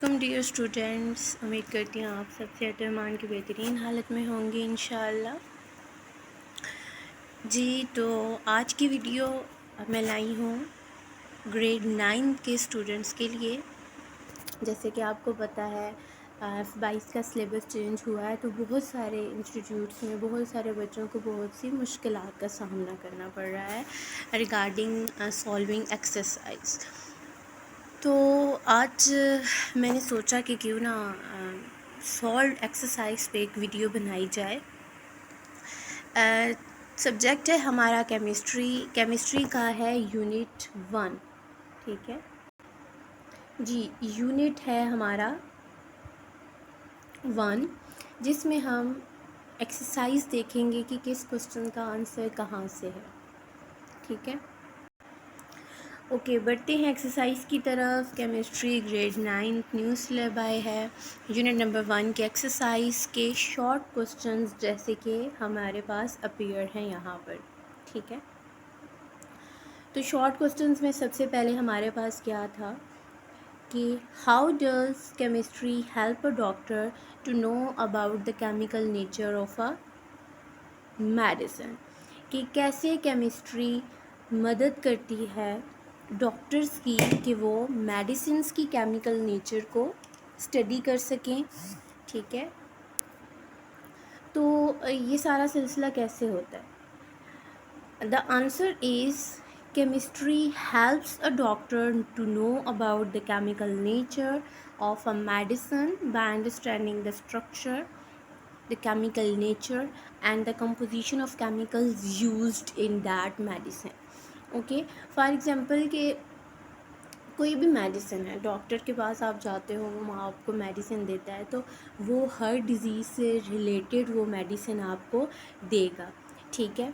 Welcome dear students. उम्मीद करती हूँ आप सब सेहत ईमान की बेहतरीन हालत में होंगे इंशाअल्लाह। जी, तो आज की वीडियो मैं लाई हूँ ग्रेड 9 के स्टूडेंट्स के लिए। जैसे कि आपको पता है 22 का सिलेबस चेंज हुआ है, तो बहुत सारे इंस्टीट्यूट्स में बहुत सारे बच्चों को बहुत सी मुश्किलात का सामना करना पड़ रहा है रिगार्डिंग सॉल्विंग एक्सरसाइज। तो आज मैंने सोचा कि क्यों ना सॉल्व एक्सरसाइज पे एक वीडियो बनाई जाए। सब्जेक्ट है हमारा केमिस्ट्री का है यूनिट 1। ठीक है जी, यूनिट है हमारा 1, जिसमें हम एक्सरसाइज देखेंगे कि किस क्वेश्चन का आंसर कहाँ से है। ठीक है, ओके, बढ़ते हैं एक्सरसाइज की तरफ। केमिस्ट्री ग्रेड 9 न्यू सिलेबस है। यूनिट नंबर 1 के एक्सरसाइज के शॉर्ट क्वेश्चंस जैसे कि हमारे पास अपीयर हैं यहाँ पर। ठीक है, तो शॉर्ट क्वेश्चंस में सबसे पहले हमारे पास क्या था कि how does chemistry help a doctor to know about the chemical nature of a medicine, कि कैसे केमिस्ट्री मदद करती है डॉक्टर्स की कि वो मेडिसिन्स की केमिकल नेचर को स्टडी कर सकें। ठीक है, तो ये सारा सिलसिला कैसे होता है? The answer is chemistry helps a doctor to know about the chemical nature of a medicine by understanding the structure, the chemical nature and the composition of chemicals used in that medicine. Okay, for example कि कोई भी medicine है, doctor के पास आप जाते हो, वो आपको मेडिसिन देता है, तो वो हर डिज़ीज़ से रिलेटेड वो मेडिसिन आपको देगा। ठीक है,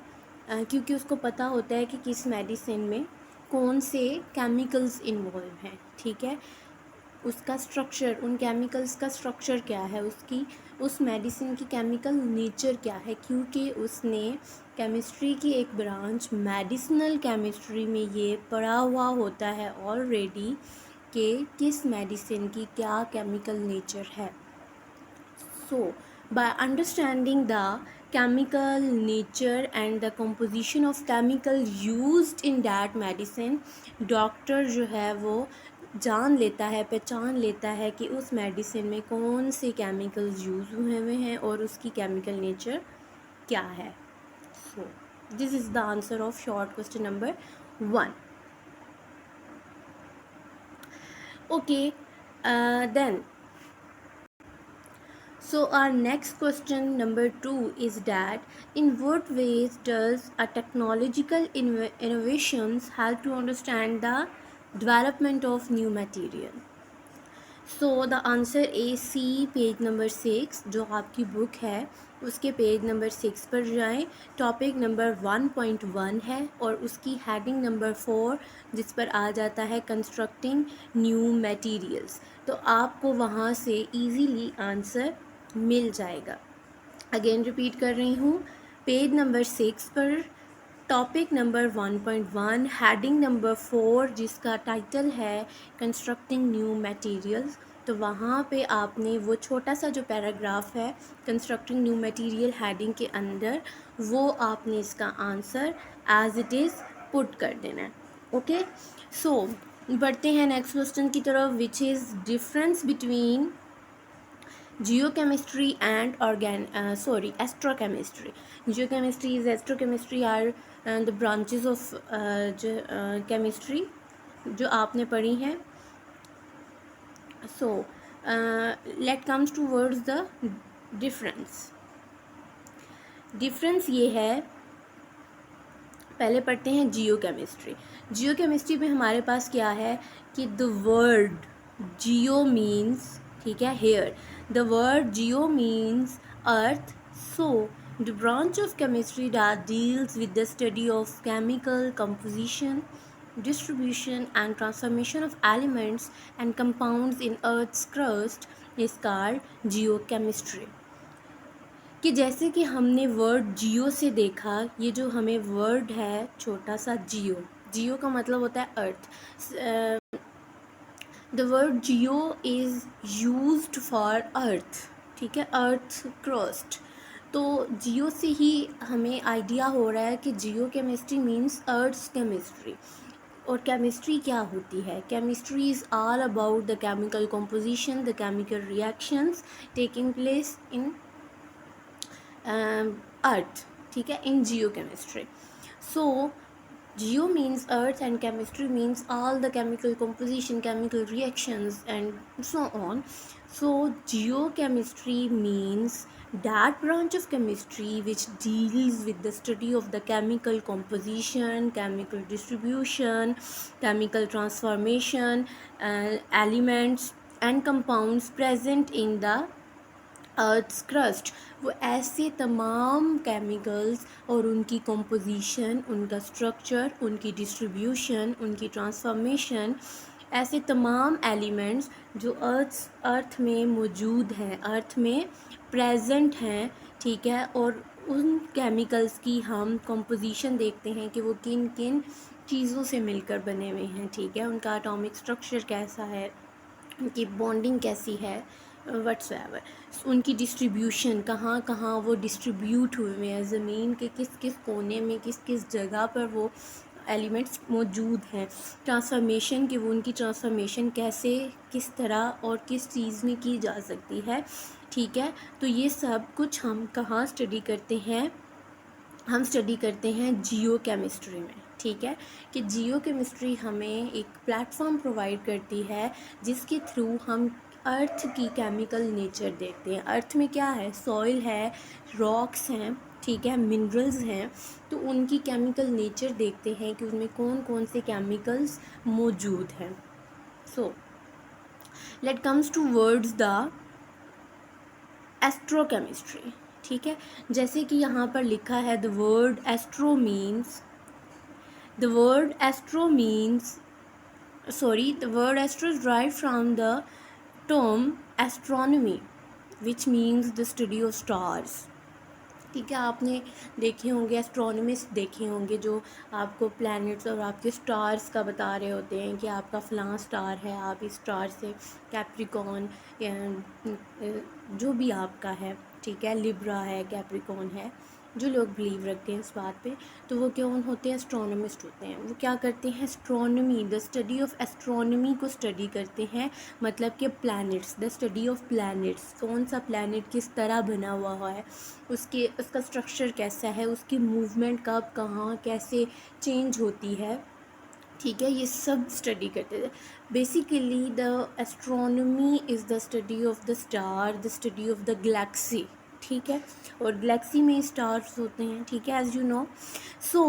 क्योंकि उसको पता होता है कि किस मेडिसिन में कौन से केमिकल्स इन्वॉल्व हैं। ठीक है, उसका स्ट्रक्चर, उन केमिकल्स का स्ट्रक्चर क्या है, उसकी उस मेडिसिन की केमिकल नेचर क्या है, क्योंकि उसने केमिस्ट्री की एक ब्रांच मेडिसिनल केमिस्ट्री में ये पढ़ा हुआ होता है ऑलरेडी कि किस मेडिसिन की क्या केमिकल नेचर है। सो by understanding the chemical nature and the composition of chemical used in that medicine, doctor जो है वो जान लेता है, पहचान लेता है कि उस मेडिसिन में कौन से केमिकल्स यूज़ हुए हैं और उसकी केमिकल नेचर क्या है। So this is the answer of short question number 1. Okay, then so our next question number 2 is that in what ways does a technological innovations help to understand the development of new material? So the answer is C, page number 6, जो आपकी book है उसके page number 6 पर जाएं। Topic number 1.1 है और उसकी heading number 4 जिस पर आ जाता है कंस्ट्रक्टिंग न्यू मटेरियल्स। तो आपको वहाँ से इजीली आंसर मिल जाएगा। अगेन रिपीट कर रही हूँ, पेज नंबर 6 पर टॉपिक नंबर 1.1 हेडिंग नंबर 4 जिसका टाइटल है कंस्ट्रक्टिंग न्यू मटेरियल्स। तो वहाँ पे आपने वो छोटा सा जो पैराग्राफ है कंस्ट्रक्टिंग न्यू मटेरियल हेडिंग के अंदर, वो आपने इसका answer as it is put कर देना है। ओके, सो बढ़ते हैं नेक्स्ट क्वेश्चन की तरफ, which is difference between geochemistry and astrochemistry. Geochemistry is astrochemistry are the branches of chemistry जो आपने पढ़ी हैं. So let comes towards the difference ये है, पहले पढ़ते हैं जियोकेमिस्ट्री। जियोकेमिस्ट्री में हमारे पास क्या है कि द वर्ड जियो मीन्स, ठीक है, here the word geo means earth. So the branch of chemistry that deals with the study of chemical composition, distribution and transformation of elements and compounds in Earth's crust is called geochemistry. कि जैसे कि हमने word जियो से देखा, ये जो हमें word है छोटा सा जियो, जियो का मतलब होता है earth. The word geo is used for earth, ठीक है, अर्थ क्रस्ट। तो जियो से ही हमें आइडिया हो रहा है कि geochemistry means earth chemistry. और केमिस्ट्री क्या होती है? Chemistry is all about the chemical composition, the chemical reactions taking place in earth, ठीक है, in geochemistry. So geo means earth and chemistry means all the chemical composition, chemical reactions and so on. So geochemistry means that branch of chemistry which deals with the study of the chemical composition, chemical distribution, chemical transformation, elements and compounds present in the earth's crust. वो ऐसे तमाम chemicals और उनकी composition, उनका structure, उनकी distribution, उनकी transformation, ऐसे तमाम एलिमेंट्स जो अर्थ में मौजूद हैं, अर्थ में प्रेजेंट हैं, ठीक है, और उन केमिकल्स की हम कंपोजिशन देखते हैं कि वो किन किन चीज़ों से मिलकर बने हुए हैं, ठीक है, उनका एटॉमिक स्ट्रक्चर कैसा है, उनकी बॉन्डिंग कैसी है, व्हाट्सएवर, उनकी डिस्ट्रीब्यूशन, कहाँ कहाँ वो डिस्ट्रीब्यूट हुए हैं, ज़मीन के किस किस कोने में, किस किस जगह पर वो एलिमेंट्स मौजूद हैं, ट्रांसफॉर्मेशन की, वो उनकी ट्रांसफॉर्मेशन कैसे, किस तरह और किस चीज़ में की जा सकती है, ठीक है। तो ये सब कुछ हम कहाँ स्टडी करते हैं? हम स्टडी करते हैं जियो केमिस्ट्री में, ठीक है, कि जियो केमिस्ट्री हमें एक प्लेटफॉर्म प्रोवाइड करती है जिसके थ्रू हम अर्थ की केमिकल नेचर देखते हैं। अर्थ में क्या है? सॉइल है, रॉक्स हैं, ठीक है, मिनरल्स हैं, तो उनकी केमिकल नेचर देखते हैं कि उनमें कौन कौन से केमिकल्स मौजूद हैं। So let comes towards the astrochemistry, ठीक है, जैसे कि यहाँ पर लिखा है the word astro means, the word astro means sorry the word astro is derived from the term astronomy which means the study of stars, ठीक है। आपने देखे होंगे, एस्ट्रोनॉमिस्ट देखे होंगे जो आपको प्लैनेट्स और आपके स्टार्स का बता रहे होते हैं कि आपका फ़लाँ स्टार है, आप इस स्टार से कैप्रिकॉन, जो भी आपका है, ठीक है, लिब्रा है, कैप्रिकॉन है, जो लोग बिलीव रखते हैं इस बात पे, तो वो कौन होते हैं? एस्ट्रोनॉमिस्ट होते हैं। वो क्या करते हैं? Astronomy, the study of astronomy को स्टडी करते हैं, मतलब कि planets, the study of planets, कौन सा प्लैनेट किस तरह बना हुआ है, उसका स्ट्रक्चर कैसा है, उसकी मूवमेंट कब कहाँ कैसे चेंज होती है, ठीक है, ये सब स्टडी करते थे। Basically the astronomy is the study of the star, the study of the Galaxy, ठीक है, और गैलेक्सी में स्टार्स होते हैं, ठीक है, as you know. So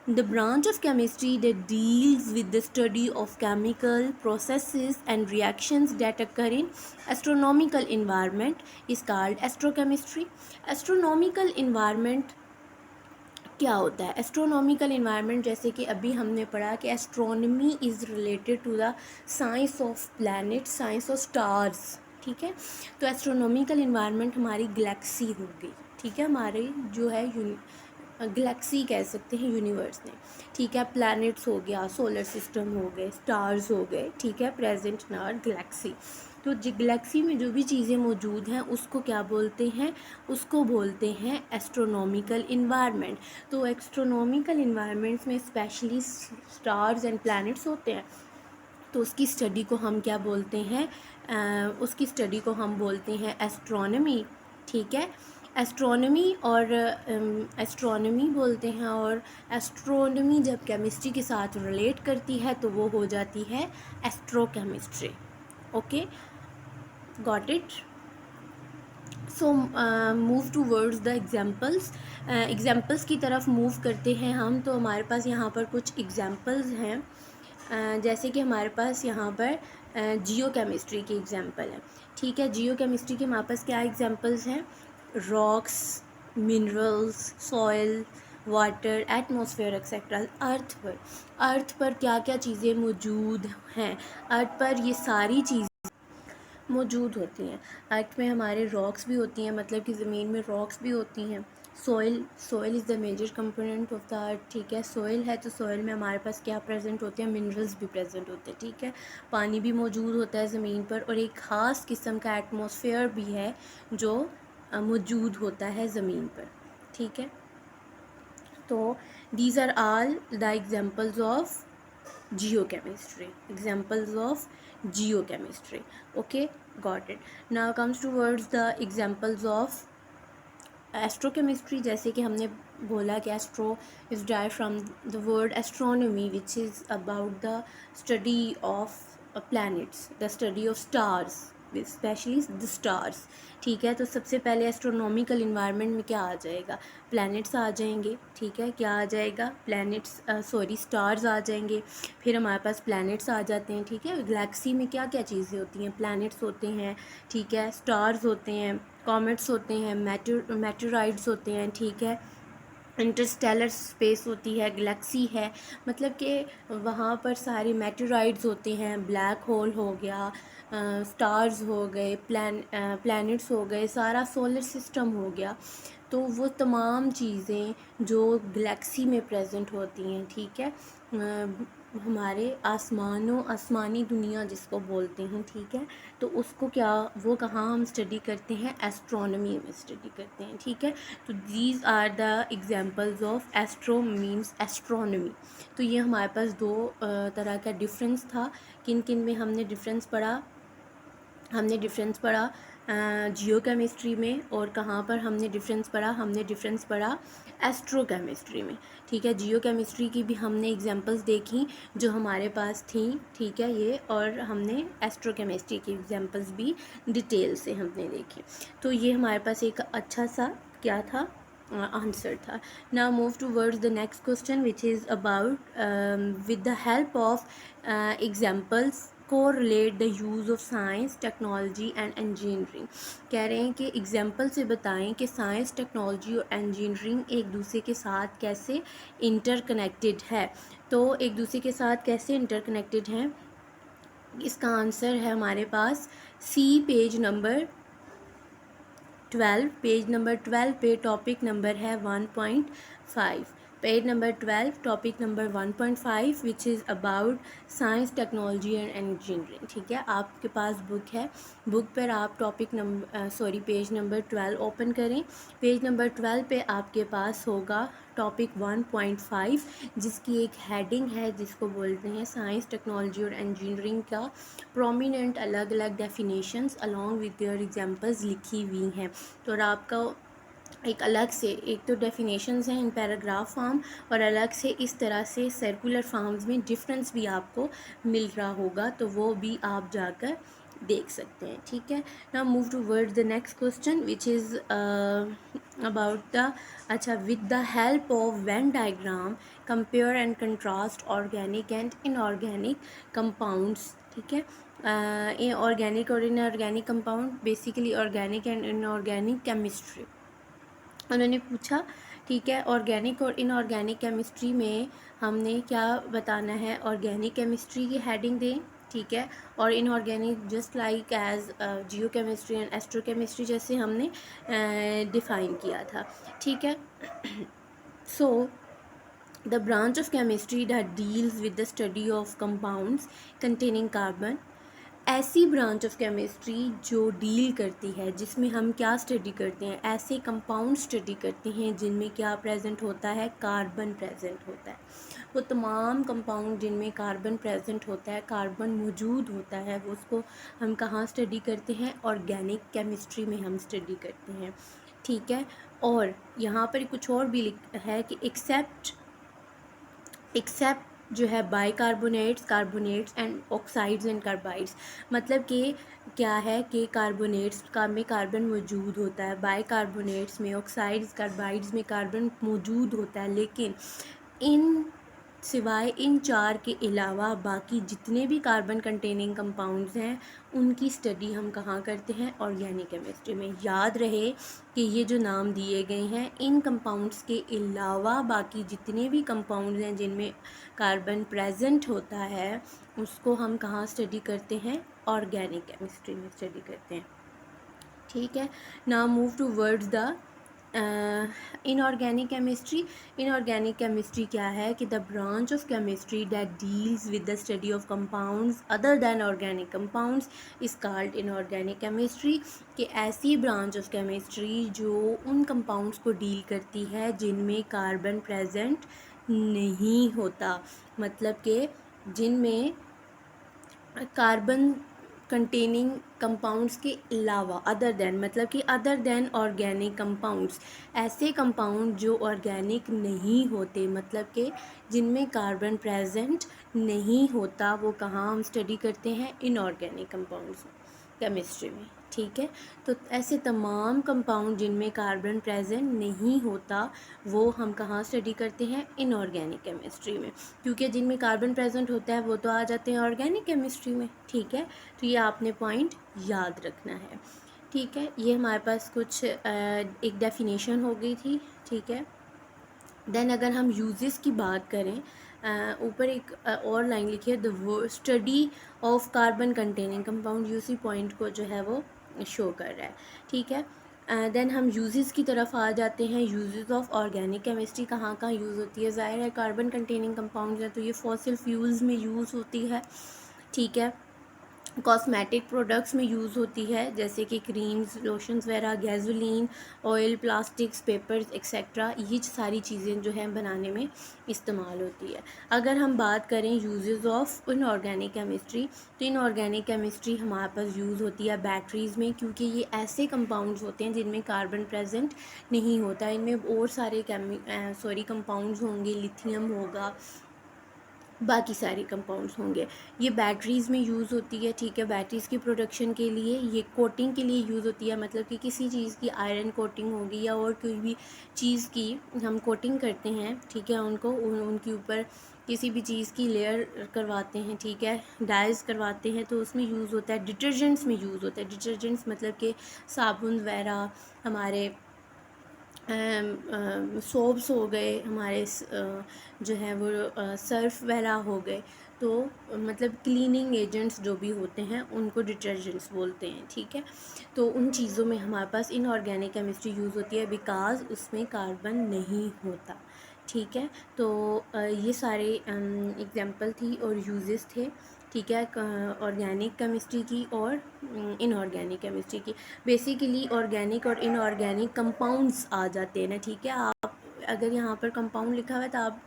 the branch of chemistry that deals with the study of chemical processes and reactions that occur in astronomical environment is called astrochemistry. Astronomical environment क्या होता है? एस्ट्रोनॉमिकल इन्वायरमेंट, जैसे कि अभी हमने पढ़ा कि astronomy is related to the science of planet, science of stars, ठीक है। तो एस्ट्रोनॉमिकल इन्वायरमेंट हमारी गैलेक्सी हो गई, ठीक है, हमारे जो है गैलेक्सी कह सकते हैं यूनिवर्स में, ठीक है, प्लैनेट्स हो गया, सोलर सिस्टम हो गए, स्टार्स हो गए, ठीक है, प्रेजेंट इन आवर गैलेक्सी। तो गैलेक्सी में जो भी चीज़ें मौजूद हैं उसको क्या बोलते हैं? उसको बोलते हैं एस्ट्रोनॉमिकल इन्वायरमेंट। तो एस्ट्रोनॉमिकल इन्वायरमेंट्स में स्पेशली स्टार्स एंड प्लैनेट्स होते हैं, तो उसकी स्टडी को हम क्या बोलते हैं? उसकी स्टडी को हम बोलते हैं एस्ट्रोनॉमी, ठीक है, एस्ट्रोनॉमी और एस्ट्रोनॉमी बोलते हैं। और एस्ट्रोनॉमी जब केमिस्ट्री के साथ रिलेट करती है तो वो हो जाती है एस्ट्रोकेमिस्ट्री। Okay, got it. So move towards the examples, examples की तरफ मूव करते हैं हम। तो हमारे पास यहाँ पर कुछ एग्जाम्पल्स हैं, जैसे कि हमारे पास यहाँ पर जियो केमिस्ट्री की एग्जांपल है, ठीक है। जियो केमिस्ट्री के हमारे पास क्या एग्जांपल्स हैं? Rocks, minerals, soil, water, atmosphere etcetera. Earth पर क्या क्या चीज़ें मौजूद हैं? अर्थ पर ये सारी चीज़ मौजूद होती हैं। अर्थ में हमारे रॉक्स भी होती हैं, मतलब कि ज़मीन में रॉक्स भी होती हैं, soil is the major component of the earth, ठीक है। सोइल है तो सोइल में हमारे पास क्या प्रेजेंट होते हैं, मिनरल्स भी प्रेजेंट होते हैं, ठीक है। पानी भी मौजूद होता है ज़मीन पर, और एक ख़ास किस्म का एटमॉस्फेयर भी है जो मौजूद होता है ज़मीन पर, ठीक है। तो these are all the examples of geochemistry. Okay, got it. Now comes towards the examples of एस्ट्रोकेमिस्ट्री। जैसे कि हमने बोला कि astro is dive from the word astronomy which is about the study of planets, the study of stars, specially the stars, ठीक है। तो सबसे पहले एस्ट्रोनॉमिकल इन्वायरमेंट में क्या आ जाएगा, प्लैनेट्स आ जाएंगे, ठीक है। क्या आ जाएगा, प्लैनेट्स, स्टार्स आ जाएंगे। फिर हमारे पास प्लैनेट्स आ जाते हैं, ठीक है। गैलेक्सी में क्या क्या चीज़ें होती हैं, प्लैनेट्स होते हैं, ठीक है, स्टार्स होते हैं, कॉमेट्स होते हैं, मेटेराइड्स होते हैं, ठीक है, इंटरस्टेलर स्पेस होती है, गैलेक्सी है, मतलब कि वहाँ पर सारे मेटेराइड्स होते हैं, ब्लैक होल हो गया, स्टार्स हो गए, प्लैनेट्स हो गए, सारा सोलर सिस्टम हो गया। तो वो तमाम चीज़ें जो गैलेक्सी में प्रेजेंट होती हैं, ठीक है, हमारे आसमानी दुनिया जिसको बोलते हैं, ठीक है। तो उसको क्या, वो कहाँ हम स्टडी करते हैं, एस्ट्रोनॉमी में स्टडी करते हैं, ठीक है। तो these are the examples of astro means astronomy. तो ये हमारे पास दो तरह का डिफरेंस था। किन किन में हमने डिफरेंस पढ़ा, जियो केमिस्ट्री में, और कहाँ पर हमने डिफरेंस पढ़ा एस्ट्रोकेमिस्ट्री में, ठीक है। जियो केमिस्ट्री की भी हमने एग्जांपल्स देखी जो हमारे पास थी, ठीक है, ये, और हमने एस्ट्रोकेमिस्ट्री की एग्जांपल्स भी डिटेल से हमने देखी। तो ये हमारे पास एक अच्छा सा क्या था, आंसर था। Now move towards the next question which is about with the help of examples correlate the use of science, technology and engineering. कह रहे हैं कि एग्जांपल से बताएं कि साइंस, टेक्नोलॉजी और इंजीनियरिंग एक दूसरे के साथ कैसे इंटरकनेक्टेड है। तो एक दूसरे के साथ कैसे इंटरकनेक्टेड हैं, इसका आंसर है हमारे पास सी, पेज नंबर 12 पे टॉपिक नंबर है 1.5, page number 12 topic number 1.5 which is about science, technology and engineering, ठीक है। आपके पास बुक है, बुक पर आप पेज नंबर 12 ओपन करें। पेज नंबर 12 पे आपके पास होगा टॉपिक 1.5 जिसकी एक हेडिंग है जिसको बोलते हैं साइंस, टेक्नोलॉजी और इंजीनियरिंग का प्रोमिनेंट अलग अलग definitions along with their examples लिखी हुई हैं। तो और आपका एक अलग से, एक तो डेफिनेशंस हैं इन पैराग्राफ फॉर्म, और अलग से इस तरह से सर्कुलर फॉर्म्स में डिफरेंस भी आपको मिल रहा होगा, तो वो भी आप जाकर देख सकते हैं, ठीक है। Now move toward the next question which is about the, अच्छा, with the help of Venn diagram compare and contrast organic and inorganic compounds, ठीक है। ऑर्गेनिक और inorganic compound, basically organic and inorganic chemistry उन्होंने पूछा, ठीक है। Organic और inorganic chemistry में हमने क्या बताना है, ऑर्गेनिक केमिस्ट्री की हेडिंग दें, ठीक है, और inorganic just like as geo chemistry and astro chemistry जैसे हमने डिफ़ाइन किया था, ठीक है। So the branch of chemistry that deals with the study of compounds containing carbon, ऐसी ब्रांच ऑफ केमिस्ट्री जो डील करती है, जिसमें हम क्या स्टडी करते हैं, ऐसे कंपाउंड स्टडी करते हैं जिनमें क्या प्रेजेंट होता है, कार्बन प्रेजेंट होता है। वो तमाम कंपाउंड जिनमें कार्बन प्रेजेंट होता है, कार्बन मौजूद होता है, वो उसको हम कहाँ स्टडी करते हैं, ऑर्गेनिक केमिस्ट्री में हम स्टडी करते हैं, ठीक है। और यहाँ पर कुछ और भी है कि एक्सेप्ट जो है bicarbonates, carbonates and oxides and carbides, मतलब कि क्या है कि कार्बोनेट्स का में कार्बन मौजूद होता है, बाइकार्बोनेट्स में, ऑक्साइड्स, कार्बाइड्स में कार्बन मौजूद होता है, लेकिन इन सिवाय इन चार के अलावा बाकी जितने भी कार्बन कंटेनिंग कंपाउंड्स हैं उनकी स्टडी हम कहाँ करते हैं, ऑर्गेनिक केमिस्ट्री में। याद रहे कि ये जो नाम दिए गए हैं, इन कंपाउंड्स के अलावा बाकी जितने भी कंपाउंड्स हैं जिनमें कार्बन प्रेजेंट होता है उसको हम कहाँ स्टडी करते हैं, ऑर्गेनिक केमिस्ट्री में स्टडी करते हैं, ठीक है। Now move towards the inorganic chemistry, inorganic chemistry क्या है कि the branch of chemistry that deals with the study of compounds other than organic compounds is called inorganic chemistry. कि ऐसी ब्रांच ऑफ केमिस्ट्री जो उन compounds को deal करती है जिनमें कार्बन प्रेजेंट नहीं होता, मतलब कि जिनमें कार्बन कंटेनिंग कंपाउंड्स के अलावा, अदर देन मतलब कि अदर देन ऑर्गेनिक कंपाउंड्स, ऐसे कंपाउंड जो ऑर्गेनिक नहीं होते, मतलब कि जिनमें कार्बन प्रेजेंट नहीं होता, वो कहाँ हम स्टडी करते हैं, इनऑर्गेनिक कंपाउंड्स केमिस्ट्री में। ठीक है, तो ऐसे तमाम कंपाउंड जिनमें कार्बन प्रेजेंट नहीं होता वो हम कहाँ स्टडी करते हैं, इनऑर्गेनिक केमिस्ट्री में। क्योंकि जिनमें कार्बन प्रेजेंट होता है वो तो आ जाते हैं ऑर्गेनिक केमिस्ट्री में। ठीक है, तो ये आपने पॉइंट याद रखना है। ठीक है, ये हमारे पास कुछ एक डेफिनेशन हो गई थी। ठीक है, देन अगर हम यूजेस की बात करें, ऊपर एक और लाइन लिखी है, the study of carbon containing compound, उसी पॉइंट को जो है वो शो कर रहा है। ठीक है, देन हम यूजेस की तरफ आ जाते हैं। यूजेस ऑफ ऑर्गेनिक केमिस्ट्री कहाँ कहाँ यूज़ होती है, ज़ाहिर है कार्बन कंटेनिंग कंपाउंड है तो ये फॉसिल फ्यूल्स में यूज़ होती है। ठीक है, कॉस्मेटिक प्रोडक्ट्स में यूज़ होती है, जैसे कि क्रीम्स, लोशंस वगैरह, gasoline, oil, plastics, papers etcetera, ये सारी चीज़ें जो हैं बनाने में इस्तेमाल होती है। अगर हम बात करें यूजेस ऑफ इनऑर्गेनिक केमिस्ट्री, तो इनऑर्गेनिक केमिस्ट्री हमारे पास यूज़ होती है बैटरीज़ में, क्योंकि ये ऐसे कंपाउंड्स होते हैं जिनमें कार्बन प्रेजेंट नहीं होता। इनमें और सारे कंपाउंड्स होंगे, लिथियम होगा, बाकी सारे कंपाउंड्स होंगे। ये बैटरीज़ में यूज़ होती है। ठीक है, बैटरीज़ की प्रोडक्शन के लिए, ये कोटिंग के लिए यूज़ होती है, मतलब कि किसी चीज़ की आयरन कोटिंग होगी या और कोई भी चीज़ की हम कोटिंग करते हैं। ठीक है, उनको उनके ऊपर किसी भी चीज़ की लेयर करवाते हैं। ठीक है, डाइज करवाते हैं, तो उसमें यूज़ होता है। डिटर्जेंट्स में यूज़ होता है। डिटर्जेंट्स मतलब कि साबुन वगैरह, हमारे सोप्स हो गए, हमारे जो है वो सर्फ वगैरह हो गए, तो मतलब क्लीनिंग एजेंट्स जो भी होते हैं उनको डिटर्जेंट्स बोलते हैं। ठीक है, तो उन चीज़ों में हमारे पास इनऑर्गेनिक केमिस्ट्री यूज़ होती है बिकॉज़ उसमें कार्बन नहीं होता। ठीक है, तो ये सारे एग्जांपल थी और यूजेस थे। ठीक है, ऑर्गेनिक केमिस्ट्री की और इनऑर्गेनिक केमिस्ट्री की। बेसिकली ऑर्गेनिक और इनऑर्गेनिक कंपाउंड्स आ जाते हैं ना। ठीक है, आप अगर यहाँ पर कंपाउंड लिखा हुआ है तो आप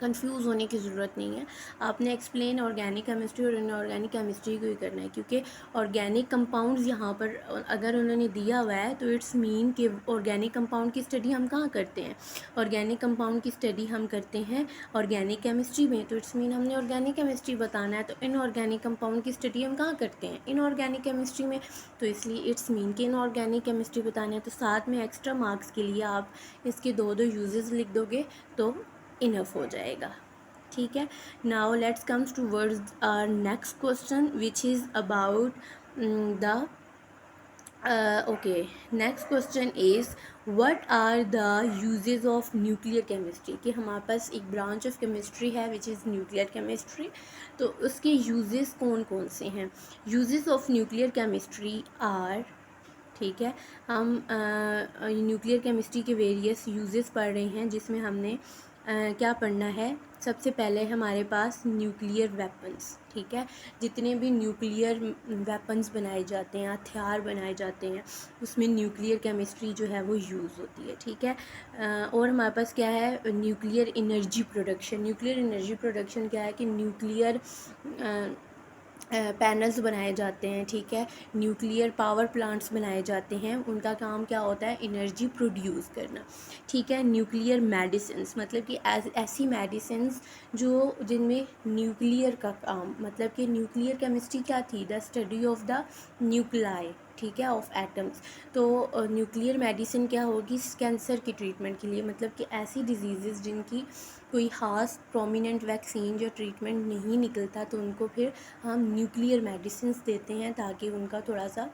कंफ्यूज होने की ज़रूरत नहीं है। आपने एक्सप्लेन ऑर्गेनिक केमिस्ट्री और इनऑर्गेनिक केमिस्ट्री को ही करना है, क्योंकि ऑर्गेनिक कंपाउंड्स यहाँ पर अगर उन्होंने दिया हुआ है तो इट्स मीन कि ऑर्गेनिक कंपाउंड की स्टडी हम कहाँ करते हैं, ऑर्गेनिक कंपाउंड की स्टडी हम करते हैं ऑर्गेनिक केमिस्ट्री में, तो इट्स मीन हमने ऑर्गेनिक केमिस्ट्री बताना है। तो इनऑर्गेनिक कंपाउंड की स्टडी हम कहाँ करते हैं, इनऑर्गेनिक केमिस्ट्री में, तो इसलिए इट्स मीन कि इनऑर्गेनिक केमिस्ट्री बताना है। तो साथ में एक्स्ट्रा मार्क्स के लिए आप इसके दो दो यूजेस लिख दोगे तो इनफ हो जाएगा। ठीक है, now let's comes towards our next question which is about the okay, next question is what are the uses of nuclear chemistry। कि हमारे पास एक ब्रांच ऑफ केमिस्ट्री है विच इज़ न्यूक्लियर केमिस्ट्री, तो उसके यूजेस कौन कौन से हैं। Uses of nuclear chemistry are, ठीक है, हम न्यूक्लियर केमिस्ट्री के वेरियस यूजेस पढ़ रहे हैं, जिसमें हमने क्या पढ़ना है। सबसे पहले हमारे पास न्यूक्लियर वेपन्स। ठीक है, जितने भी न्यूक्लियर वेपन्स बनाए जाते हैं, हथियार बनाए जाते हैं, उसमें न्यूक्लियर केमिस्ट्री जो है वो यूज़ होती है। ठीक है, और हमारे पास क्या है, nuclear energy production. Nuclear energy production क्या है कि न्यूक्लियर पैनल्स बनाए जाते हैं। ठीक है, न्यूक्लियर पावर प्लांट्स बनाए जाते हैं, उनका काम क्या होता है, एनर्जी प्रोड्यूस करना। ठीक है, न्यूक्लियर मेडिसिन्स मतलब कि ऐसी मेडिसिन्स जो जिनमें न्यूक्लियर का काम, मतलब कि न्यूक्लियर केमिस्ट्री क्या थी, the study of the nuclei. ठीक है, ऑफ एटम्स। तो न्यूक्लियर मेडिसिन क्या होगी, कैंसर की ट्रीटमेंट के लिए, मतलब कि ऐसी डिजीज़ जिनकी कोई ख़ास प्रोमिनेंट वैक्सीन या ट्रीटमेंट नहीं निकलता, तो उनको फिर हम न्यूक्लियर मेडिसिन्स देते हैं ताकि उनका थोड़ा सा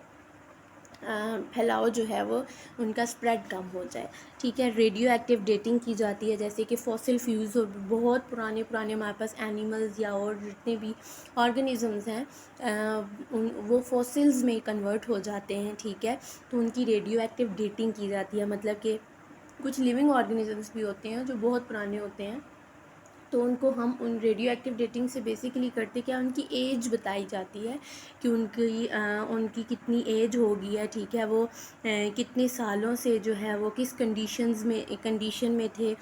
फैलाव जो है वो उनका स्प्रेड कम हो जाए, ठीक है। रेडियो एक्टिव डेटिंग की जाती है, जैसे कि फॉसिल फ्यूल्स और बहुत पुराने पुराने हमारे पास एनिमल्स या और जितने भी ऑर्गेनिजम्स हैं वो फॉसिल्स में कन्वर्ट हो जाते हैं, ठीक है। तो उनकी रेडियो एक्टिव डेटिंग की जाती है, मतलब कि कुछ लिविंग ऑर्गेनिजम्स भी होते हैं जो बहुत पुराने होते हैं, तो उनको हम उन रेडियो एक्टिव डेटिंग से बेसिकली करते क्या, उनकी एज बताई जाती है कि उनकी कितनी एज होगी है, ठीक है। वो कितने सालों से जो है वो किस कंडीशन में थे,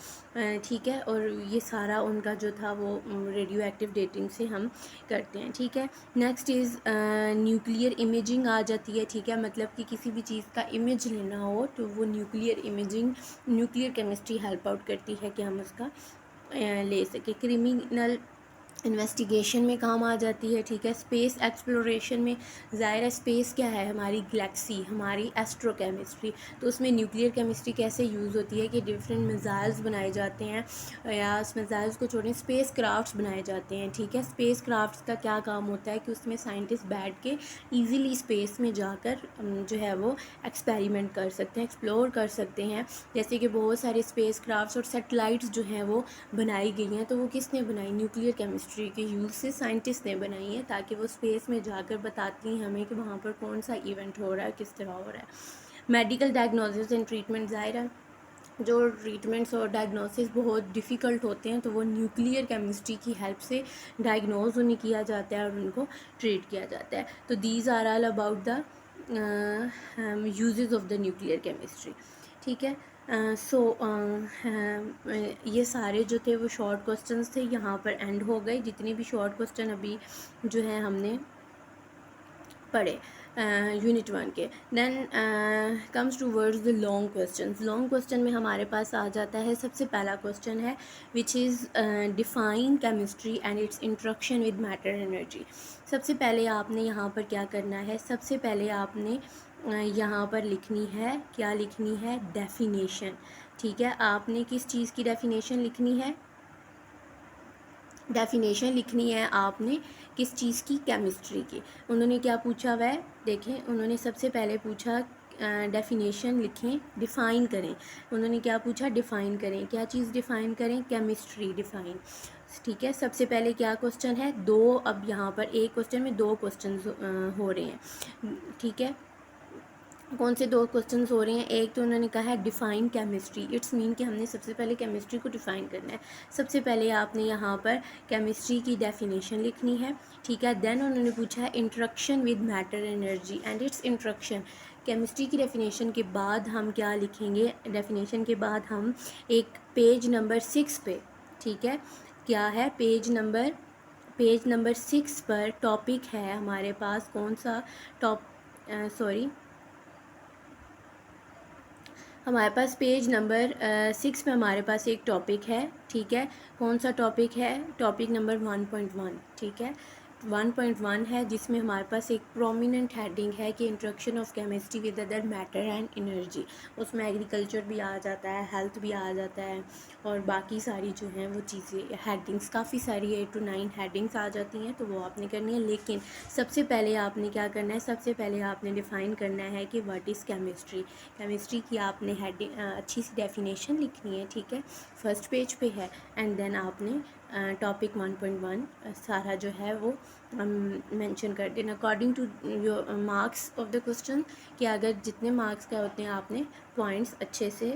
ठीक है। और ये सारा उनका जो था वो रेडियो एक्टिव डेटिंग से हम करते हैं, ठीक है। नेक्स्ट इज़ न्यूक्लियर इमेजिंग आ जाती है, ठीक है। मतलब कि किसी भी चीज़ का इमेज लेना हो तो वो न्यूक्लियर केमिस्ट्री हेल्प आउट करती है कि हम उसका ले सके। क्रिमिनल इन्वेस्टिगेशन में काम आ जाती है, ठीक है। स्पेस एक्सप्लोरेशन में ज़ाहिर है स्पेस क्या है, हमारी गैलेक्सी, हमारी एस्ट्रोकेमिस्ट्री, तो उसमें न्यूक्लियर केमिस्ट्री कैसे यूज़ होती है कि डिफरेंट मिसाइल्स बनाए जाते हैं, या उस मिसाइल्स को छोड़ें स्पेस क्राफ्ट्स बनाए जाते हैं, ठीक है। स्पेस क्राफ्ट्स का क्या काम होता है कि उसमें साइंटिस्ट बैठ के ईज़िली स्पेस में जाकर जो है वो एक्सपेरिमेंट कर सकते हैं, एक्सप्लोर कर सकते हैं। जैसे कि बहुत सारे स्पेस क्राफ्ट्स और सैटेलाइट्स जो हैं वो बनाई गई हैं, तो वो किसने बनाई, न्यूक्लियर केमिस्ट्री के यूज़ से साइंटिस्ट ने बनाई है, ताकि वो स्पेस में जाकर बताती हैं हमें कि वहाँ पर कौन सा इवेंट हो रहा है, किस तरह हो रहा है। मेडिकल डायग्नोसिस एंड ट्रीटमेंट, ज़ाहिर है जो ट्रीटमेंट्स और डायग्नोसिस बहुत डिफ़िकल्ट होते हैं तो वो न्यूक्लियर केमिस्ट्री की हेल्प से डायग्नोज उन्हें किया जाता है और उनको ट्रीट किया जाता है। तो these are all about the uses of the nuclear chemistry, ठीक है। ये सारे जो थे वो शॉर्ट क्वेश्चंस थे, यहाँ पर एंड हो गए जितने भी शॉर्ट क्वेश्चन अभी जो है हमने पढ़े यूनिट 1 के। Then comes towards the long question. Long question में हमारे पास आ जाता है, सबसे पहला क्वेश्चन है which is define chemistry and its interaction with matter energy. सबसे पहले आपने यहाँ पर क्या करना है, सबसे पहले आपने यहाँ पर लिखनी है, क्या लिखनी है, डेफिनेशन, ठीक है। आपने किस चीज़ की डेफिनेशन लिखनी है, डेफिनेशन लिखनी है आपने किस चीज़ की, केमिस्ट्री की। उन्होंने क्या पूछा हुआ है, देखें उन्होंने सबसे पहले पूछा डेफिनेशन लिखें, डिफ़ाइन करें। उन्होंने क्या पूछा, डिफ़ाइन करें, क्या चीज़ डिफ़ाइन करें, केमिस्ट्री डिफ़ाइन, ठीक है। सबसे पहले क्या क्वेश्चन है, दो, अब यहाँ पर एक क्वेश्चन में दो क्वेश्चन हो रहे हैं, ठीक है। कौन से दो क्वेश्चंस हो रहे हैं, एक तो उन्होंने कहा है डिफ़ाइन केमिस्ट्री, इट्स मीन कि हमने सबसे पहले केमिस्ट्री को डिफ़ाइन करना है। सबसे पहले आपने यहाँ पर केमिस्ट्री की डेफिनेशन लिखनी है, ठीक है। देन उन्होंने पूछा है interaction with matter energy and its interaction. Chemistry की डेफिनेशन के बाद हम क्या लिखेंगे, डेफिनेशन के बाद हम एक पेज नंबर 6 पे, ठीक है, क्या है, पेज नंबर 6 पर टॉपिक है हमारे पास, कौन सा हमारे पास पेज नंबर 6 पे हमारे पास एक टॉपिक है, ठीक है। कौन सा टॉपिक है, टॉपिक नंबर 1.1, ठीक है। 1.1 है जिसमें हमारे पास एक प्रोमिनेंट हेडिंग है कि introduction of chemistry with other matter and energy. उसमें एग्रीकल्चर भी आ जाता है, हेल्थ भी आ जाता है, और बाकी सारी जो हैं वो चीज़ें, हेडिंग्स काफ़ी सारी 8 to 9 हेडिंग्स आ जाती हैं, तो वो आपने करनी है। लेकिन सबसे पहले आपने क्या करना है, सबसे पहले आपने डिफ़ाइन करना है कि व्हाट इज़ केमिस्ट्री। केमिस्ट्री की आपने हेडिंग अच्छी सी डेफिनेशन लिखनी है, ठीक है, फर्स्ट पेज पे है। एंड देन आपने टॉपिक 1.1 सारा जो है वो मेंशन कर देना according to your marks of the question, कि अगर जितने मार्क्स का होते हैं आपने पॉइंट्स अच्छे से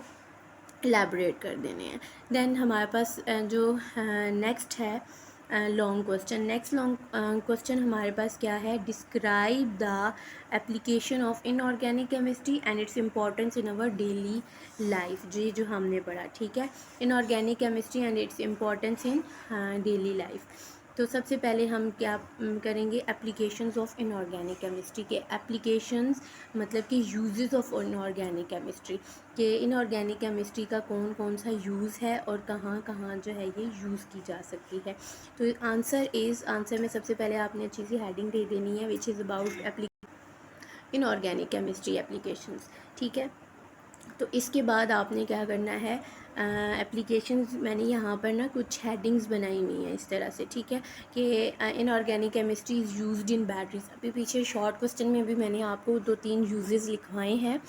एलैबोरेट कर देने हैं। देन हमारे पास जो नेक्स्ट है long question, next long question हमारे पास क्या है, describe the application of inorganic chemistry and its importance in our daily life. जी जो हमने पढ़ा, ठीक है, inorganic chemistry and its importance in daily life. तो सबसे पहले हम क्या करेंगे, एप्लीकेशंस ऑफ इनऑर्गेनिक केमिस्ट्री के एप्लीकेशंस, मतलब कि यूजेस ऑफ इनऑर्गेनिक केमिस्ट्री, कि इनऑर्गेनिक केमिस्ट्री का कौन कौन सा यूज़ है और कहाँ कहाँ जो है ये यूज़ की जा सकती है। तो आंसर में सबसे पहले आपने अच्छी सी हेडिंग दे देनी है which is about inorganic chemistry applications, ठीक है। तो इसके बाद आपने क्या करना है, एप्लीकेशंस मैंने यहाँ पर ना कुछ हेडिंग्स बनाई हुई हैं इस तरह से, ठीक है, कि inorganic chemistry is used in batteries. अभी पीछे शॉर्ट क्वेश्चन में भी मैंने आपको 2-3 यूजेस लिखवाए हैं,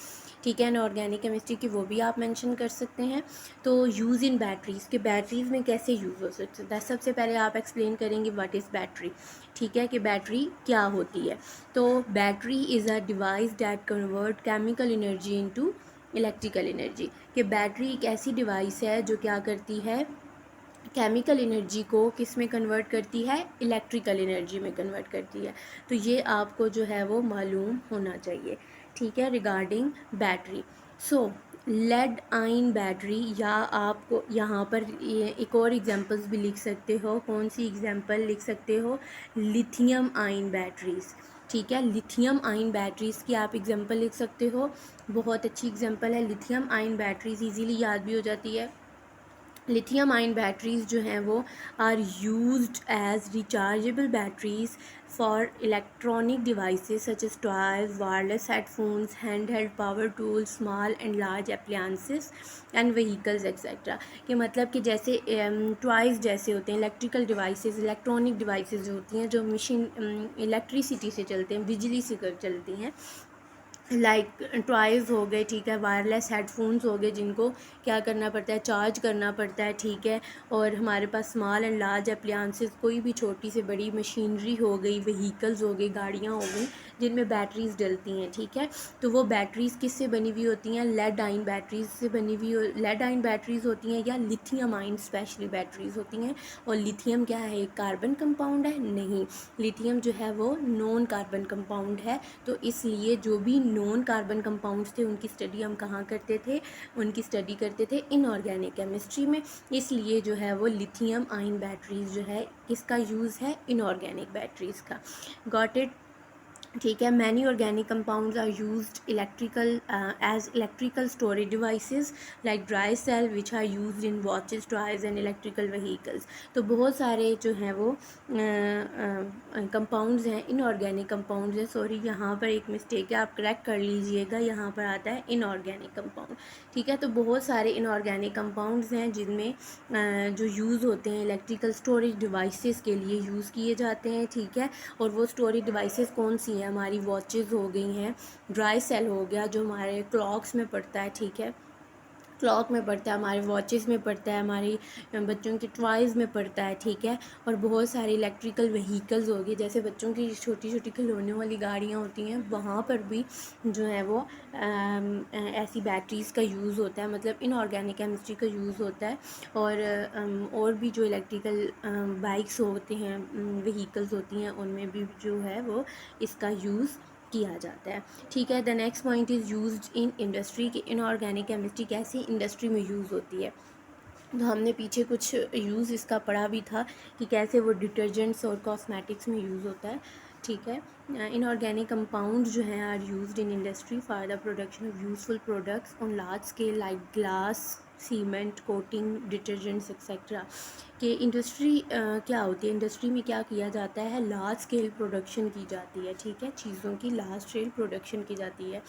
ठीक है, इनऑर्गेनिक केमिस्ट्री की, वो भी आप मेंशन कर सकते हैं। तो यूज़ इन बैटरीज़ के बैटरीज़ में कैसे यूज़ हो सकता है, सबसे पहले आप एक्सप्लेन करेंगे व्हाट इज़ बैटरी, ठीक है, कि बैटरी क्या होती है। तो battery is a device that convert chemical energy into electrical energy, कि बैटरी एक ऐसी डिवाइस है जो क्या करती है, केमिकल एनर्जी को किस में कन्वर्ट करती है, इलेक्ट्रिकल एनर्जी में कन्वर्ट करती है। तो ये आपको जो है वो मालूम होना चाहिए, ठीक है, रिगार्डिंग बैटरी। सो लेड आयन बैटरी, या आपको यहाँ पर ये एक और एग्जांपल्स भी लिख सकते हो, कौन सी एग्जांपल लिख सकते हो, लिथियम आयन बैटरीज़, ठीक है, लिथियम आयन बैटरीज़ की आप एग्जांपल लिख सकते हो, बहुत अच्छी एग्जांपल है लिथियम आयन बैटरीज़, इजीली याद भी हो जाती है। लिथियम आयन बैटरीज़ जो हैं वो are used as rechargeable batteries for electronic devices such as toys, wireless headphones, hand held power tools, small and large appliances and vehicles etcetera, कि मतलब कि जैसे टॉयज़ जैसे होते हैं, इलेक्ट्रिकल डिवाइसेस, इलेक्ट्रॉनिक डिवाइसेस जो होती हैं, जो मशीन इलेक्ट्रिसिटी से चलते हैं, बिजली से चलती हैं, लाइक टॉयज़ हो गए, ठीक है, वायरलेस हेडफोन्स हो गए, जिनको क्या करना पड़ता है, चार्ज करना पड़ता है, ठीक है, और हमारे पास स्मॉल एंड लार्ज अप्लायंसेस, कोई भी छोटी से बड़ी मशीनरी हो गई, व्हीकल्स हो गई, गाड़ियाँ हो गई, जिनमें बैटरीज़ डलती हैं, ठीक है। तो वो बैटरीज़ किससे बनी हुई होती हैं, लेड आयन बैटरीज से बनी हुई, लेड आयन बैटरीज़ होती हैं, या लिथियम आयन स्पेशली बैटरीज़ होती हैं। और लिथियम क्या है, एक कार्बन कंपाउंड है, नहीं, लिथियम जो है वो नॉन कार्बन कंपाउंड है। तो इसलिए जो भी नॉन कार्बन कंपाउंड्स थे उनकी स्टडी हम कहाँ करते थे, उनकी स्टडी करते थे इनऑर्गेनिक केमिस्ट्री में। इसलिए जो है वो लिथियम आयन बैटरीज जो है किसका यूज़ है, इनऑर्गेनिक बैटरीज़ का। गॉट इट, ठीक है। Many organic compounds are used electrical as electrical storage devices like dry cell which are used in watches, toys and electrical vehicles. तो बहुत सारे जो हैं वो कंपाउंड्स हैं, इनऑर्गेनिक कंपाउंड्स हैं, सॉरी यहाँ पर एक मिस्टेक है, आप करेक्ट कर लीजिएगा, यहाँ पर आता है इनऑर्गेनिक कंपाउंड, ठीक है। तो बहुत सारे इनऑर्गेनिक कंपाउंड्स हैं जिनमें जो यूज़ होते हैं इलेक्ट्रिकल स्टोरेज डिवाइसेस के लिए यूज़ किए जाते हैं, ठीक है। और वो स्टोरेज डिवाइसेस कौन सी हैं, हमारी वॉचेज़ हो गई हैं, ड्राई सेल हो गया जो हमारे क्लॉक्स में पड़ता है, ठीक है, क्लॉक में पड़ता है, हमारे वॉचेस में पड़ता है, हमारी बच्चों के टॉयज़ में पड़ता है, ठीक है। और बहुत सारे इलेक्ट्रिकल व्हीकल्स हो गए, जैसे बच्चों की छोटी छोटी खिलौने वाली गाड़ियाँ होती हैं, वहाँ पर भी जो है वो ऐसी बैटरीज़ का यूज़ होता है, मतलब इनऑर्गेनिक केमिस्ट्री का यूज़ होता है। और भी जो इलेक्ट्रिकल बाइक्स होते हैं, व्हीकल्स होती हैं, उनमें भी जो है वो इसका यूज़ किया जाता है, ठीक है। The next point is used in industry, की इनऑर्गेनिक केमिस्ट्री कैसे इंडस्ट्री में यूज़ होती है। तो हमने पीछे कुछ यूज़ इसका पढ़ा भी था कि कैसे वो डिटर्जेंट्स और कॉस्मेटिक्स में यूज़ होता है, ठीक है। इनऑर्गेनिक कंपाउंड जो हैं are used in industry for the production of useful products on large scale like glass, cement, coating, detergents etcetera. कि इंडस्ट्री क्या होती है, इंडस्ट्री में क्या किया जाता है, लार्ज स्केल प्रोडक्शन की जाती है, ठीक है, चीज़ों की लार्ज स्केल प्रोडक्शन की जाती है।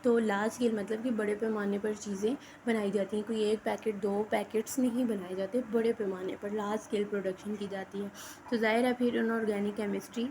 तो लार्ज स्केल मतलब कि बड़े पैमाने पर चीज़ें बनाई जाती हैं, कोई एक पैकेट, दो पैकेट्स नहीं बनाए जाते, बड़े पैमाने पर लार्ज स्केल प्रोडक्शन की जाती है। तो ज़ाहिर है फिर इनऑर्गेनिक केमिस्ट्री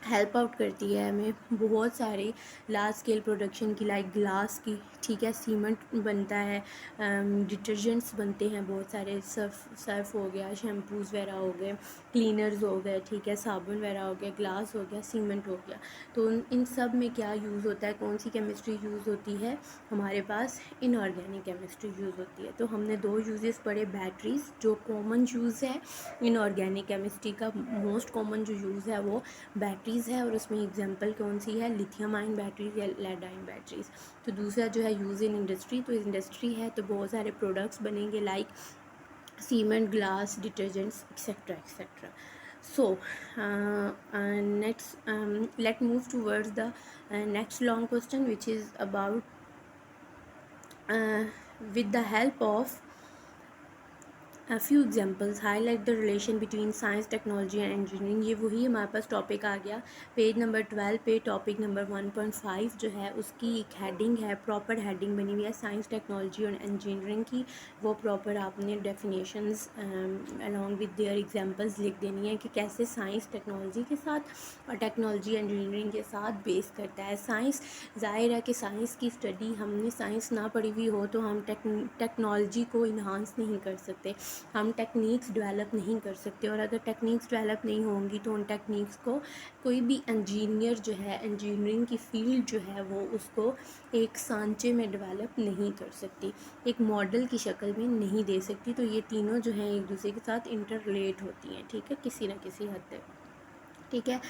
हेल्प आउट करती है हमें बहुत सारे लार्ज स्केल प्रोडक्शन की, लाइक ग्लास की, ठीक है, सीमेंट बनता है, डिटर्जेंट्स बनते हैं बहुत सारे, सर्फ हो गया, शैम्पूज़ वगैरह हो गए, क्लीनर्स हो गए, ठीक है, साबुन वगैरह हो गया, ग्लास हो गया, सीमेंट हो गया। तो इन सब में क्या यूज़ होता है, कौन सी केमिस्ट्री यूज़ होती है, हमारे पास इनऑर्गेनिक केमिस्ट्री यूज़ होती है। तो हमने 2 यूजेस पढ़े, बैटरीज़ जो कॉमन यूज़ है इनऑर्गेनिक केमिस्ट्री का, मोस्ट कॉमन जो यूज़ है वो बैटरीज़ है, और उसमें एग्जांपल कौन सी है, लिथियम आयन बैटरीज या लेड आयन बैटरीज। तो दूसरा जो है यूज़ इन इंडस्ट्री, तो इंडस्ट्री है तो बहुत सारे प्रोडक्ट्स बनेंगे like cement, glass, detergents etcetera etcetera. So next let move towards the next long question, which is about with the help of A few examples highlight the relation between science, technology and engineering। ये वही हमारे पास topic आ गया page number 12 पे। Topic number 1.5 जो है उसकी एक heading है, प्रॉपर हेडिंग बनी हुई है साइंस, टेक्नोलॉजी और इंजीनियरिंग की। वो प्रॉपर आपने definitions along with their examples लिख देनी है कि कैसे साइंस टेक्नोलॉजी के साथ और टेक्नोलॉजी इंजीनियरिंग के साथ बेस करता है। साइंस, ज़ाहिर है कि साइंस की स्टडी, हमने साइंस ना पढ़ी हुई हो तो हम टेक्नोलॉजी को इन्हांस नहीं कर सकते, हम टेक्निक्स डेवलप नहीं कर सकते। और अगर टेक्निक्स डेवलप नहीं होंगी तो उन टेक्निक्स को कोई भी इंजीनियर जो है, इंजीनियरिंग की फील्ड जो है, वो उसको एक सांचे में डेवलप नहीं कर सकती, एक मॉडल की शक्ल में नहीं दे सकती। तो ये तीनों जो हैं एक दूसरे के साथ इंटर रिलेट होती हैं, ठीक है, किसी ना किसी हद तक, ठीक है।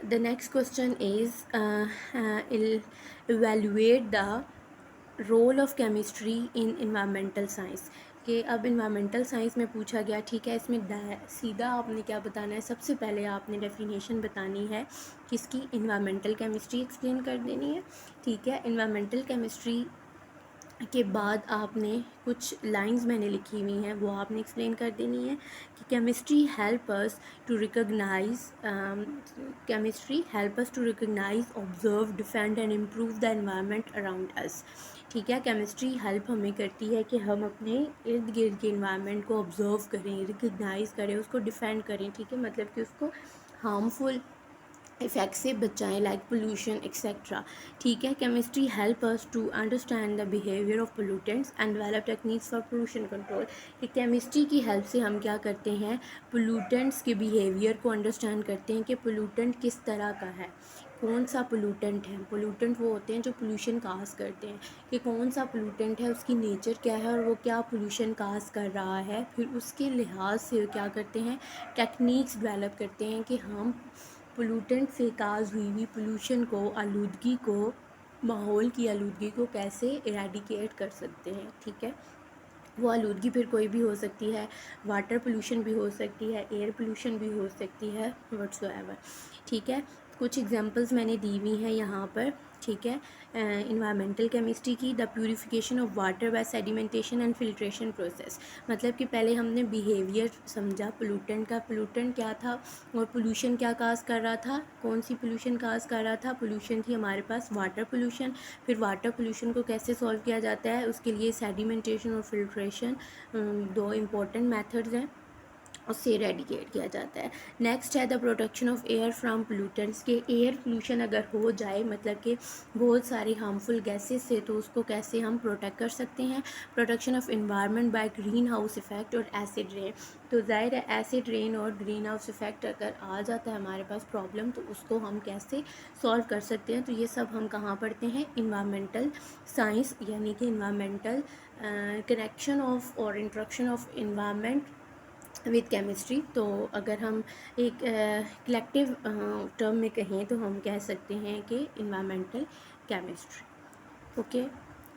The next question is evaluate the role of chemistry in environmental science. कि अब इन्वामेंटल साइंस में पूछा गया, ठीक है, इसमें सीधा आपने क्या बताना है, सबसे पहले आपने डेफिनेशन बतानी है किसकी, इन्वामेंटल केमिस्ट्री एक्सप्लेन कर देनी है, ठीक है। इन्वामेंटल केमिस्ट्री के बाद आपने कुछ लाइंस मैंने लिखी हुई हैं वो आपने एक्सप्लेन कर देनी है कि chemistry help us to recognise observe defend and improve the environment around us. ठीक है, केमिस्ट्री हेल्प हमें करती है कि हम अपने इर्द गिर्द के इन्वायरनमेंट को ऑब्जर्व करें, रिकग्नाइज करें, उसको डिफेंड करें, ठीक है, मतलब कि उसको हार्मफुल इफ़ेक्ट से बचाएं, लाइक पोल्यूशन एक्सेट्रा, ठीक है। Chemistry help us to understand the behaviour of pollutants and develop techniques for pollution control. कि केमिस्ट्री की हेल्प से हम क्या करते हैं, पोल्यूटेंट्स के बिहेवियर को अंडरस्टैंड करते हैं कि पोल्यूटेंट किस तरह का है, कौन सा पोल्यूटेंट है। पोल्यूटेंट वो होते हैं जो पोल्यूशन काज करते हैं, कि कौन सा पोल्यूटेंट है, उसकी नेचर क्या है और वो क्या पोल्यूशन काज कर रहा है। फिर उसके लिहाज से क्या करते हैं, टेक्निक्स डेवलप करते हैं कि हम पोल्यूटेंट से काज हुई पोल्यूशन को, आलूदगी को, माहौल की आलूदगी को कैसे इरेडिकेट कर सकते हैं, ठीक है। वो आलूदगी फिर कोई भी हो सकती है, वाटर पोल्यूशन भी हो सकती है, एयर पोल्यूशन भी हो सकती है, व्हाट्सोएवर, ठीक है। कुछ एग्जांपल्स मैंने दी हुई हैं यहाँ पर, ठीक है। इन्वायरमेंटल केमिस्ट्री की, the purification of water bye sedimentation and filtration process. मतलब कि पहले हमने बिहेवियर समझा पोल्यूटेंट का, पोल्यूटेंट क्या था और पोल्यूशन क्या काज कर रहा था, कौन सी पोल्यूशन काज कर रहा था। पोल्यूशन थी हमारे पास वाटर पोल्यूशन। फिर वाटर पोल्यूशन को कैसे सॉल्व किया जाता है, उसके लिए सेडिमेंटेशन और फिल्ट्रेशन दो इम्पॉर्टेंट मेथड्स हैं, उससे इरेडिकेट किया जाता है। नेक्स्ट है the protection of air from pollutants. के एयर पोल्यूशन अगर हो जाए, मतलब कि बहुत सारी हार्मफुल गैसेस से, तो उसको कैसे हम प्रोटेक्ट कर सकते हैं। Protection of environment by green house effect और एसिड रेन। तो जाहिर है एसिड रेन और ग्रीन हाउस इफेक्ट अगर आ जाता है हमारे पास प्रॉब्लम, तो उसको हम कैसे सॉल्व कर सकते हैं। तो ये सब हम कहाँ पढ़ते हैं, इन्वायरमेंटल साइंस, यानी कि इन्वायरमेंटल कनेक्शन ऑफ और इंट्रक्शन ऑफ इन्वायरमेंट विद केमिस्ट्री। तो अगर हम एक कलेक्टिव टर्म में कहें तो हम कह सकते हैं कि environmental chemistry. Okay,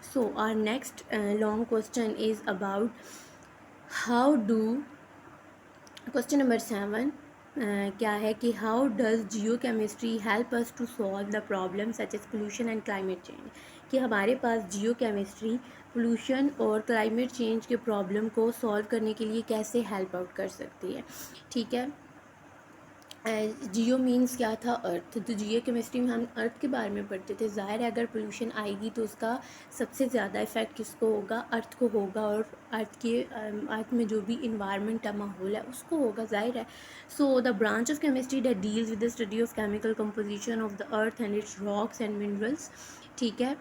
so our next long question is about how do, question number 7 क्या है कि how does geo chemistry help us to solve the problem such as pollution and climate change. कि हमारे पास जियो केमिस्ट्री पोल्यूशन और climate change के problem को solve करने के लिए कैसे हेल्प आउट कर सकती है, ठीक है। जियो मीन्स क्या था, अर्थ। तो जियो केमिस्ट्री में हम अर्थ के बारे में पढ़ते थे। ज़ाहिर है अगर पोल्यूशन आएगी तो उसका सबसे ज़्यादा इफ़ेक्ट किसको होगा, अर्थ को होगा, और अर्थ में जो भी इन्वायरमेंट का माहौल है उसको होगा, ज़ाहिर है। So the branch of chemistry that deals with the study of chemical composition of the earth and it's rocks and minerals, ठीक है,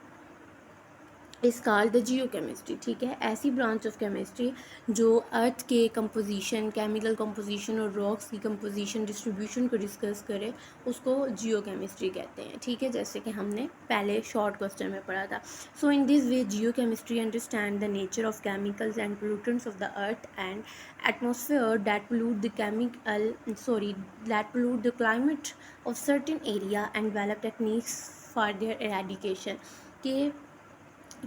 इस कॉल्ड द जियो केमिस्ट्री। ठीक है, ऐसी ब्रांच ऑफ केमिस्ट्री जो अर्थ के कंपोजिशन, केमिकल कंपोजिशन और rocks की कंपोजिशन, डिस्ट्रीब्यूशन को डिस्कस करे, उसको जियो केमिस्ट्री कहते हैं, ठीक है, जैसे कि हमने पहले शॉर्ट क्वेश्चन में पढ़ा था। So in this way geochemistry understand the nature of chemicals and pollutants of the earth and atmosphere that pollute the climate of certain area and develop techniques for their eradication। के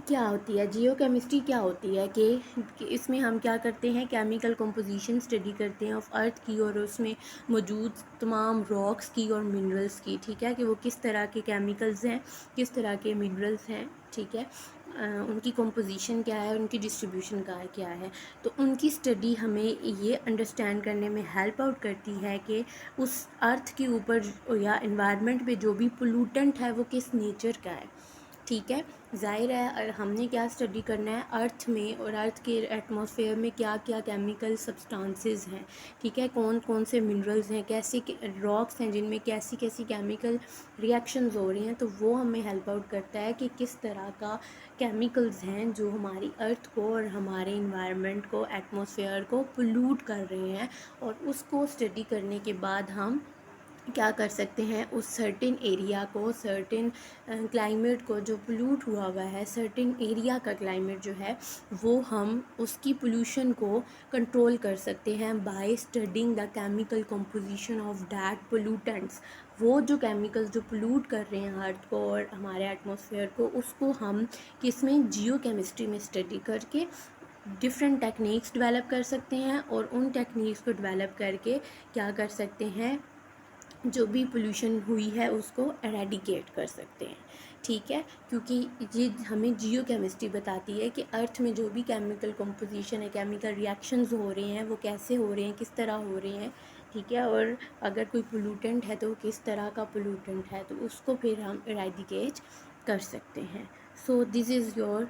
क्या होती है जियो chemistry, क्या होती है कि इसमें हम क्या करते हैं, केमिकल कंपोजिशन स्टडी करते हैं ऑफ अर्थ की और उसमें मौजूद तमाम रॉक्स की और मिनरल्स की, ठीक है, कि वो किस तरह के केमिकल्स हैं, किस तरह के मिनरल्स हैं, ठीक है। उनकी कंपोजिशन क्या है, उनकी डिस्ट्रीब्यूशन का क्या है। तो उनकी स्टडी हमें ये अंडरस्टैंड करने में हेल्प आउट करती है कि उस अर्थ के ऊपर या एनवायरनमेंट में जो भी पोल्यूटेंट है वो किस नेचर का है। ठीक है, ज़ाहिर है हमने क्या स्टडी करना है, अर्थ में और अर्थ के एटमॉस्फेयर में क्या क्या केमिकल सब्सटेंसेस हैं। ठीक है, कौन कौन से मिनरल्स हैं, कैसे रॉक्स हैं जिनमें कैसी कैसी केमिकल रिएक्शंस हो रही हैं। तो वो हमें हेल्प आउट करता है कि किस तरह का केमिकल्स हैं जो हमारी अर्थ को और हमारे इन्वायरमेंट को, एटमॉस्फेयर को पोल्यूट कर रहे हैं। और उसको स्टडी करने के बाद हम क्या कर सकते हैं, उस सर्टेन एरिया को, सर्टेन क्लाइमेट को जो पोल्यूट हुआ हुआ है, सर्टेन एरिया का क्लाइमेट जो है वो हम उसकी पोल्यूशन को कंट्रोल कर सकते हैं by studying the chemical composition of that pollutants. वो जो केमिकल्स जो पोल्यूट कर रहे हैं अर्थ को और हमारे एटमॉस्फेयर को, उसको हम किसमें, जियो केमिस्ट्री में स्टडी करके डिफरेंट टेक्निक्स डेवलप कर सकते हैं। और उन टेक्निक्स को डेवलप करके क्या कर सकते हैं, जो भी पोल्यूशन हुई है उसको एरेडिकेट कर सकते हैं। ठीक है, क्योंकि ये हमें जियो केमिस्ट्री बताती है कि अर्थ में जो भी केमिकल कंपोजिशन है, केमिकल रिएक्शंस हो रहे हैं, वो कैसे हो रहे हैं, किस तरह हो रहे हैं। ठीक है, और अगर कोई पोल्यूटेंट है तो किस तरह का पोल्यूटेंट है, तो उसको फिर हम एरेडिकेट कर सकते हैं। सो दिस इज़ योर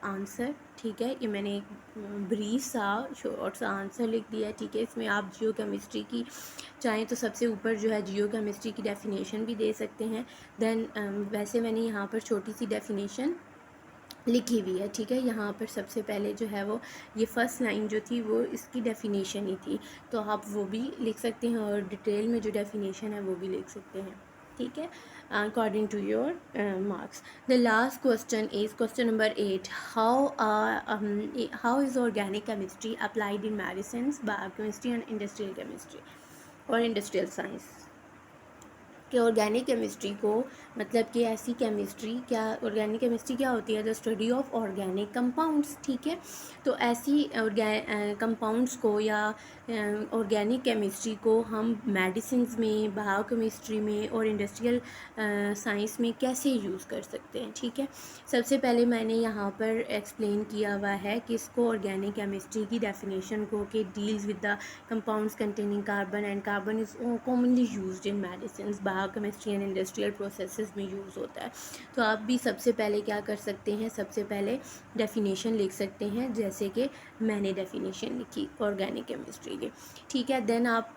आंसर। ठीक है, ये मैंने एक ब्रीफ सा शॉर्ट सा आंसर लिख दिया है। ठीक है, इसमें आप जियो केमिस्ट्री की चाहें तो सबसे ऊपर जो है जियो केमिस्ट्री की डेफिनेशन भी दे सकते हैं। देन वैसे मैंने यहाँ पर छोटी सी डेफिनेशन लिखी हुई है। ठीक है, यहाँ पर सबसे पहले जो है वो ये फर्स्ट लाइन जो थी वो इसकी डेफिनेशन ही थी, तो आप वो भी लिख सकते हैं और डिटेल में जो डेफिनेशन है वो भी लिख सकते हैं। ठीक है, according to your marks. The last question is question number 8। How is organic chemistry applied in medicine, biochemistry and industrial chemistry और इंडस्ट्रियल साइंस। कि ऑर्गेनिक केमिस्ट्री को, मतलब कि ऐसी केमिस्ट्री, क्या ऑर्गेनिक केमिस्ट्री क्या होती है, the study of organic compounds. ठीक है, तो ऐसी कंपाउंड्स को या ऑर्गेनिक केमिस्ट्री को हम मेडिसिन्स में, बायोकेमिस्ट्री में और इंडस्ट्रियल साइंस में कैसे यूज़ कर सकते हैं। ठीक है, सबसे पहले मैंने यहाँ पर एक्सप्लेन किया हुआ है कि इसको ऑर्गेनिक केमिस्ट्री की डेफिनेशन को, कि deals with the compounds containing carbon and carbon is commonly used in medicine, biochemistry and industrial processes में यूज़ होता है। तो आप भी सबसे पहले क्या कर सकते हैं, सबसे पहले डेफिनेशन लिख सकते हैं, जैसे कि मैंने डेफिनेशन लिखी ऑर्गेनिक केमिस्ट्री की। ठीक है, देन आप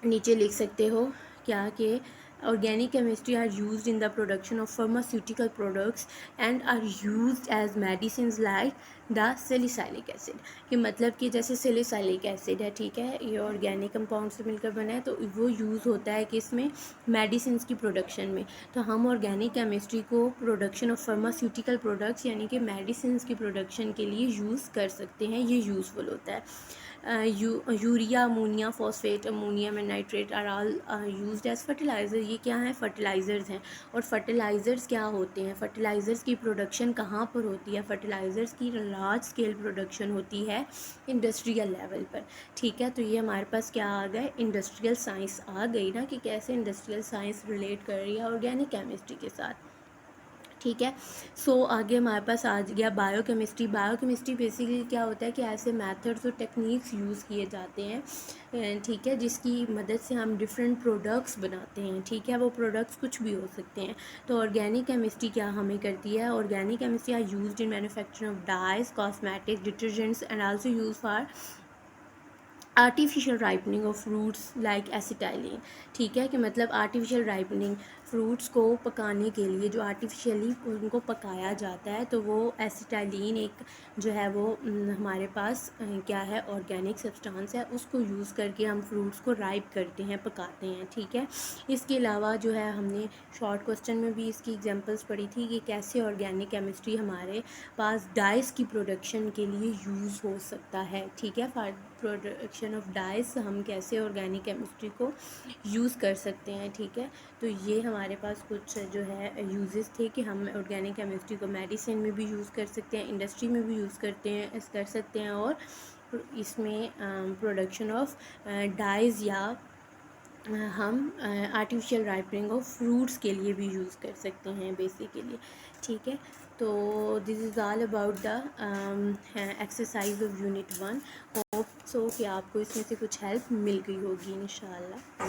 नीचे लिख सकते हो क्या, कि organic chemistry are used in the production of pharmaceutical products and are used as medicines like the salicylic acid। कि मतलब कि जैसे salicylic acid है, ठीक है, ये ऑर्गेनिक कंपाउंड से मिलकर बना है, तो वो यूज़ होता है कि इसमें मेडिसिन की प्रोडक्शन में। तो हम ऑर्गेनिक केमिस्ट्री को प्रोडक्शन ऑफ फार्मास्यूटिकल प्रोडक्ट्स यानी कि मेडिसिन की प्रोडक्शन के लिए यूज़ कर सकते हैं, ये यूज़फुल होता है। Urea, ammonia, phosphate, ammonium and nitrate are all used as fertiliser. ये क्या है, फर्टिलाइज़र्स हैं। और फर्टिलाइज़र्स क्या होते हैं, फर्टिलाइज़र्स की प्रोडक्शन कहाँ पर होती है, फर्टिलाइज़र्स की लार्ज स्केल प्रोडक्शन होती है इंडस्ट्रियल लेवल पर। ठीक है, तो ये हमारे पास क्या आ गए, इंडस्ट्रियल साइंस आ गई ना, कि कैसे इंडस्ट्रियल साइंस रिलेट कर रही है ऑर्गेनिक केमिस्ट्री के साथ। ठीक है, सो आगे हमारे पास आ गया बायोकेमिस्ट्री। बायोकेमिस्ट्री बेसिकली क्या होता है कि ऐसे मेथड्स और टेक्निक्स यूज़ किए जाते हैं, ठीक है, जिसकी मदद से हम डिफरेंट प्रोडक्ट्स बनाते हैं। ठीक है, वो प्रोडक्ट्स कुछ भी हो सकते हैं। तो ऑर्गेनिक केमिस्ट्री क्या हमें करती है, organic chemistry are used in manufacturing of dyes, cosmetics, detergents and also use for artificial ripening of fruits like acetylene. ठीक है, कि मतलब आर्टिफिशियल राइपनिंग, फ्रूट्स को पकाने के लिए जो आर्टिफिशियली उनको पकाया जाता है, तो वो एसिटाइलिन एक जो है वो हमारे पास क्या है, ऑर्गेनिक सब्सटेंस है, उसको यूज़ करके हम फ्रूट्स को राइप करते हैं, पकाते हैं। ठीक है, इसके अलावा जो है हमने शॉर्ट क्वेश्चन में भी इसकी एग्जांपल्स पढ़ी थी कि कैसे ऑर्गेनिक केमिस्ट्री हमारे पास डाइस की प्रोडक्शन के लिए यूज़ हो सकता है। ठीक है, फॉर प्रोडक्शन ऑफ डाइस हम कैसे ऑर्गेनिक केमिस्ट्री को यूज़ कर सकते हैं। ठीक है, तो ये हमारे पास कुछ जो है यूजेस थे कि हम ऑर्गेनिक केमिस्ट्री को मेडिसिन में भी यूज़ कर सकते हैं, इंडस्ट्री में भी यूज़ कर सकते हैं और इसमें प्रोडक्शन ऑफ डाइज़ या हम आर्टिफिशियल राइपनिंग ऑफ फ्रूट्स के लिए भी यूज़ कर सकते हैं बेसिकली। ठीक है, तो this is all about the exercise of unit 1। Hope so कि आपको इसमें से कुछ हेल्प मिल गई होगी इंशाल्लाह।